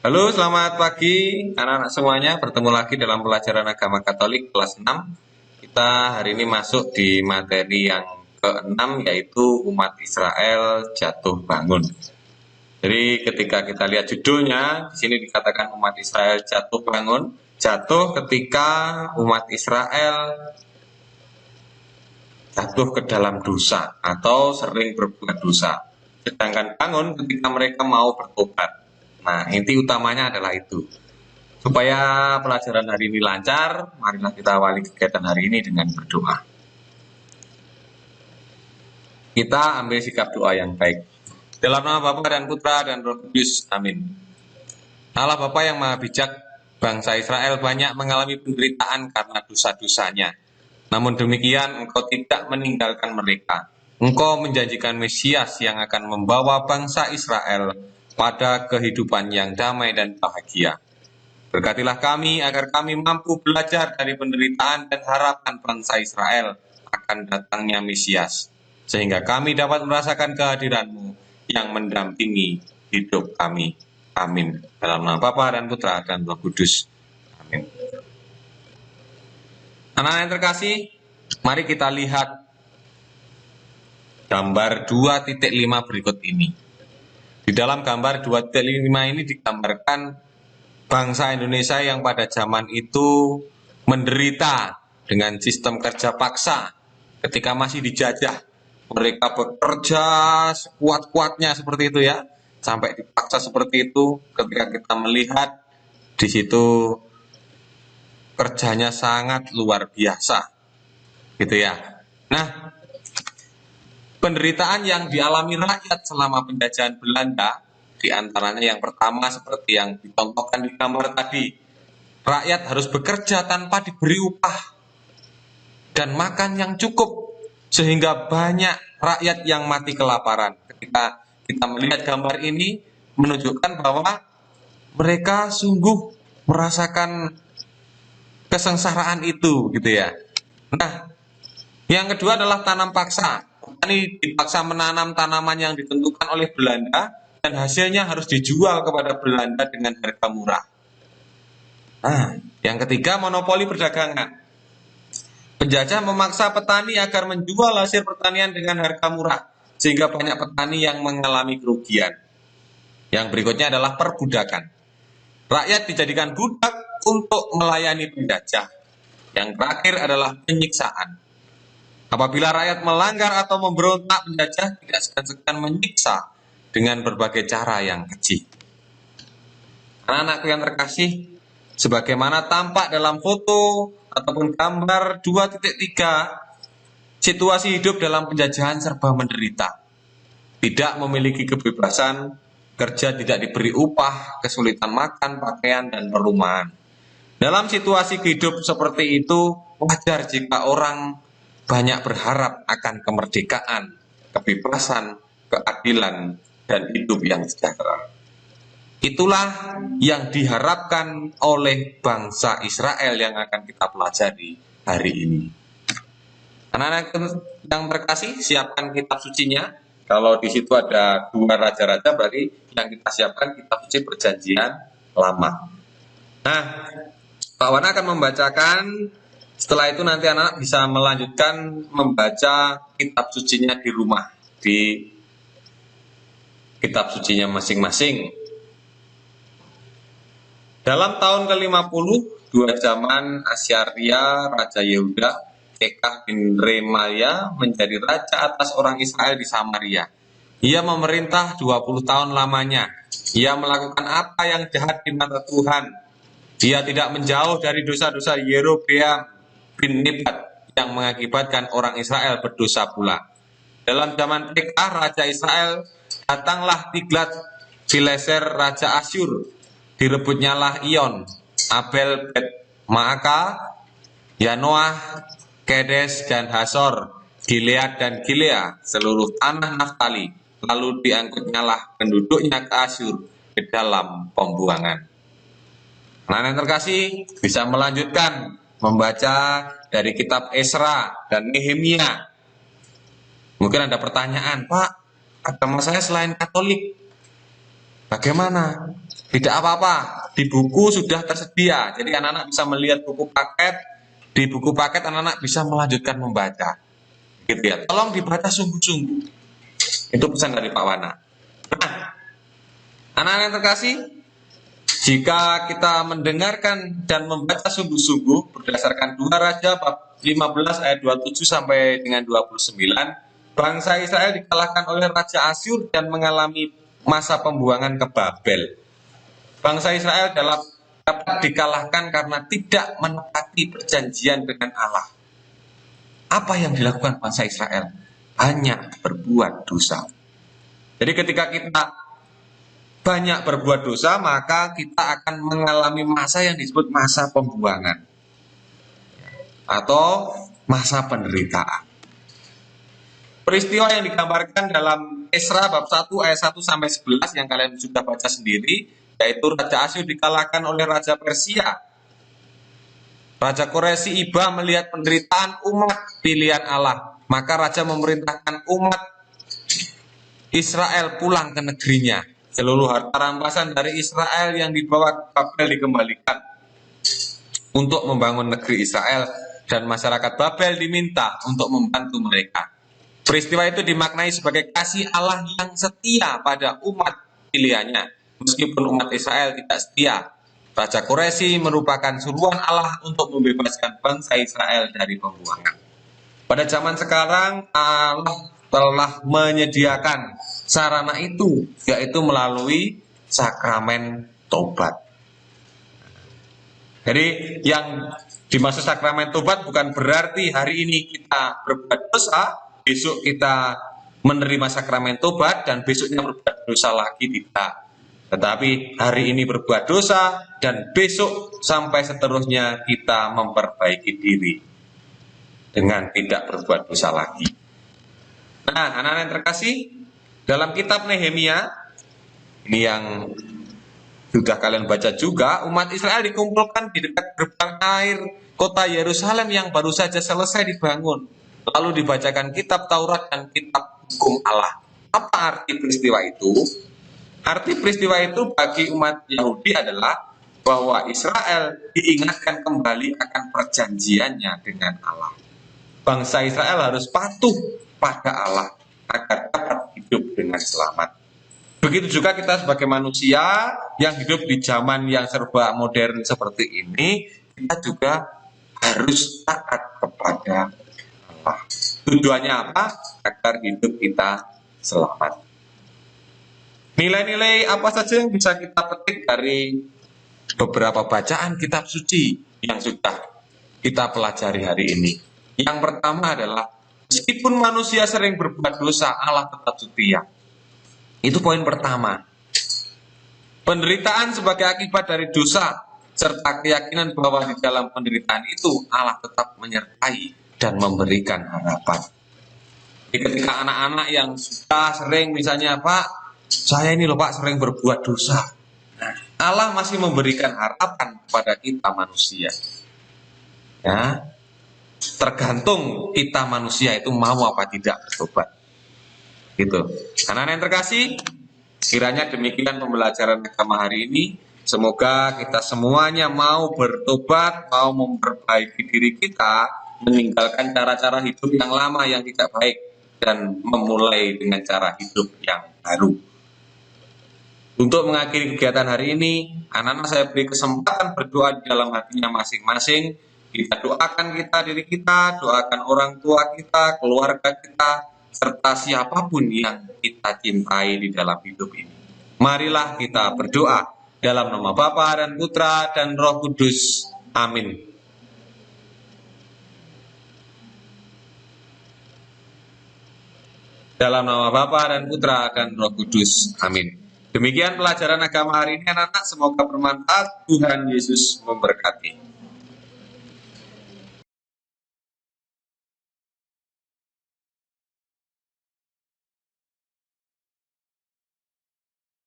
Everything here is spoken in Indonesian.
Halo, selamat pagi anak-anak semuanya. Bertemu lagi dalam pelajaran agama Katolik kelas 6. Kita hari ini masuk di materi yang ke-6 yaitu umat Israel jatuh bangun. Jadi ketika kita lihat judulnya, di sini dikatakan umat Israel jatuh bangun, jatuh ketika umat Israel jatuh ke dalam dosa atau sering berbuat dosa. Sedangkan bangun ketika mereka mau bertobat. Nah, inti utamanya adalah itu. Supaya pelajaran hari ini lancar, marilah kita awali kegiatan hari ini dengan berdoa. Kita ambil sikap doa yang baik. Dalam nama Bapa dan Putra dan Roh Kudus. Amin. Allah Bapa yang Maha Bijak, bangsa Israel banyak mengalami penderitaan karena dosa-dosanya. Namun demikian, Engkau tidak meninggalkan mereka. Engkau menjanjikan Mesias yang akan membawa bangsa Israel pada kehidupan yang damai dan bahagia. Berkatilah kami agar kami mampu belajar dari penderitaan dan harapan bangsa Israel akan datangnya Mesias, sehingga kami dapat merasakan kehadiran-Mu yang mendampingi hidup kami. Amin. Dalam nama Bapa dan Putra dan Roh Kudus. Amin. Anak-anak yang terkasih, mari kita lihat gambar 2.5 berikut ini. Di dalam gambar 2.5 ini digambarkan bangsa Indonesia yang pada zaman itu menderita dengan sistem kerja paksa ketika masih dijajah. Mereka bekerja sekuat-kuatnya seperti itu ya, sampai dipaksa seperti itu. Ketika kita melihat di situ kerjanya sangat luar biasa, gitu ya. Nah, penderitaan yang dialami rakyat selama penjajahan Belanda, di antaranya yang pertama seperti yang dicontohkan di gambar tadi, rakyat harus bekerja tanpa diberi upah dan makan yang cukup, sehingga banyak rakyat yang mati kelaparan. Ketika kita melihat gambar ini, menunjukkan bahwa mereka sungguh merasakan kesengsaraan itu, gitu ya. Nah, yang kedua adalah tanam paksa. Petani dipaksa menanam tanaman yang ditentukan oleh Belanda dan hasilnya harus dijual kepada Belanda dengan harga murah. Nah, yang ketiga monopoli perdagangan. Penjajah memaksa petani agar menjual hasil pertanian dengan harga murah, sehingga banyak petani yang mengalami kerugian. Yang berikutnya adalah perbudakan. Rakyat dijadikan budak untuk melayani penjajah. Yang terakhir adalah penyiksaan. Apabila rakyat melanggar atau memberontak, penjajah tidak segan-segan menyiksa dengan berbagai cara yang keji. Anak-anakku yang terkasih, sebagaimana tampak dalam foto ataupun gambar 2.3, situasi hidup dalam penjajahan serba menderita. Tidak memiliki kebebasan, kerja tidak diberi upah, kesulitan makan, pakaian, dan perumahan. Dalam situasi hidup seperti itu, wajar jika orang banyak berharap akan kemerdekaan, kebebasan, keadilan, dan hidup yang sejahtera. Itulah yang diharapkan oleh bangsa Israel yang akan kita pelajari hari ini. Anak-anak yang terkasih, siapkan kitab sucinya. Kalau di situ ada 2 raja-raja, berarti yang kita siapkan kitab suci Perjanjian Lama. Nah, Pak Wana akan membacakan. Setelah itu nanti anak bisa melanjutkan membaca kitab sucinya di rumah, di kitab sucinya masing-masing. Dalam tahun ke-50, 2 zaman Asyaria, Raja Yehuda, Pekah bin Remaya menjadi raja atas orang Israel di Samaria. Ia memerintah 20 tahun lamanya. Ia melakukan apa yang jahat di mata Tuhan. Dia tidak menjauh dari dosa-dosa Yerobeam bin Nebat yang mengakibatkan orang Israel berdosa pula. Dalam zaman Pekah, Raja Israel, datanglah Tiglat-Pileser, Raja Asyur. Direbutnya lah Ion, Abel, Bet Maaka, Yanoah, Kedes, dan Hasor, Gilead dan Gilea, seluruh tanah Naftali. Lalu diangkutnya lah penduduknya ke Asyur ke dalam pembuangan. Nah, yang terkasih bisa melanjutkan membaca dari kitab Esra dan Nehemia. Mungkin ada pertanyaan, Pak, agama saya selain Katolik, bagaimana? Tidak apa-apa, di buku sudah tersedia. Jadi anak-anak bisa melihat buku paket. Di buku paket anak-anak bisa melanjutkan membaca. Gitu ya. Tolong dibaca sungguh-sungguh. Itu pesan dari Pak Wana. Nah, anak-anak yang terkasih, jika kita mendengarkan dan membaca sungguh-sungguh berdasarkan 2 Raja bab 15 ayat 27 sampai dengan 29, bangsa Israel dikalahkan oleh Raja Asyur dan mengalami masa pembuangan ke Babel. Bangsa Israel dapat dikalahkan karena tidak menepati perjanjian dengan Allah. Apa yang dilakukan bangsa Israel? Hanya berbuat dosa. Jadi ketika kita banyak berbuat dosa, maka kita akan mengalami masa yang disebut masa pembuangan atau masa penderitaan. Peristiwa yang digambarkan dalam Esra bab 1 ayat 1 sampai 11 yang kalian sudah baca sendiri, yaitu Raja Asyur dikalahkan oleh Raja Persia. Raja Quraisy iba melihat penderitaan umat pilihan Allah, maka Raja memerintahkan umat Israel pulang ke negerinya. Seluruh harta rampasan dari Israel yang dibawa ke Babel dikembalikan untuk membangun negeri Israel, dan masyarakat Babel diminta untuk membantu mereka. Peristiwa itu dimaknai sebagai kasih Allah yang setia pada umat pilihannya. Meskipun umat Israel tidak setia, Raja Quraisy merupakan suruhan Allah untuk membebaskan bangsa Israel dari pembuangan. Pada zaman sekarang, Allah telah menyediakan sarana itu, yaitu melalui sakramen tobat. Jadi yang dimaksud sakramen tobat bukan berarti hari ini kita berbuat dosa, besok kita menerima sakramen tobat, dan besoknya berbuat dosa lagi, tidak. Tetapi hari ini berbuat dosa, dan besok sampai seterusnya kita memperbaiki diri dengan tidak berbuat dosa lagi. Nah, anak-anak yang terkasih, dalam kitab Nehemia, ini yang sudah kalian baca juga, umat Israel dikumpulkan di dekat gerbang air kota Yerusalem yang baru saja selesai dibangun. Lalu dibacakan kitab Taurat dan kitab hukum Allah. Apa arti peristiwa itu? Arti peristiwa itu bagi umat Yahudi adalah bahwa Israel diingatkan kembali akan perjanjiannya dengan Allah. Bangsa Israel harus patuh pada Allah agar dapat hidup dengan selamat. Begitu juga kita sebagai manusia yang hidup di zaman yang serba modern seperti ini, kita juga harus taat kepada Allah. Tujuannya apa? Agar hidup kita selamat. Nilai-nilai apa saja yang bisa kita petik dari beberapa bacaan kitab suci yang sudah kita pelajari hari ini? Yang pertama adalah, meskipun manusia sering berbuat dosa, Allah tetap setia. Itu poin pertama. Penderitaan sebagai akibat dari dosa, serta keyakinan bahwa di dalam penderitaan itu Allah tetap menyertai dan memberikan harapan. Jadi ketika anak-anak yang sudah sering, misalnya, Pak, saya ini loh Pak sering berbuat dosa, nah, Allah masih memberikan harapan kepada kita manusia. Ya, tergantung kita manusia itu mau apa tidak bertobat. Gitu. Anak-anak yang terkasih, kiranya demikian pembelajaran agama hari ini. Semoga kita semuanya mau bertobat, mau memperbaiki diri kita, meninggalkan cara-cara hidup yang lama yang tidak baik, dan memulai dengan cara hidup yang baru. Untuk mengakhiri kegiatan hari ini, anak-anak saya beri kesempatan berdoa di dalam hatinya masing-masing. Kita doakan diri kita, doakan orang tua kita, keluarga kita, serta siapapun yang kita cintai di dalam hidup ini. Marilah kita berdoa dalam nama Bapa dan Putra dan Roh Kudus. Amin. Dalam nama Bapa dan Putra dan Roh Kudus. Amin. Demikian pelajaran agama hari ini, anak-anak. Semoga bermanfaat. Tuhan Yesus memberkati.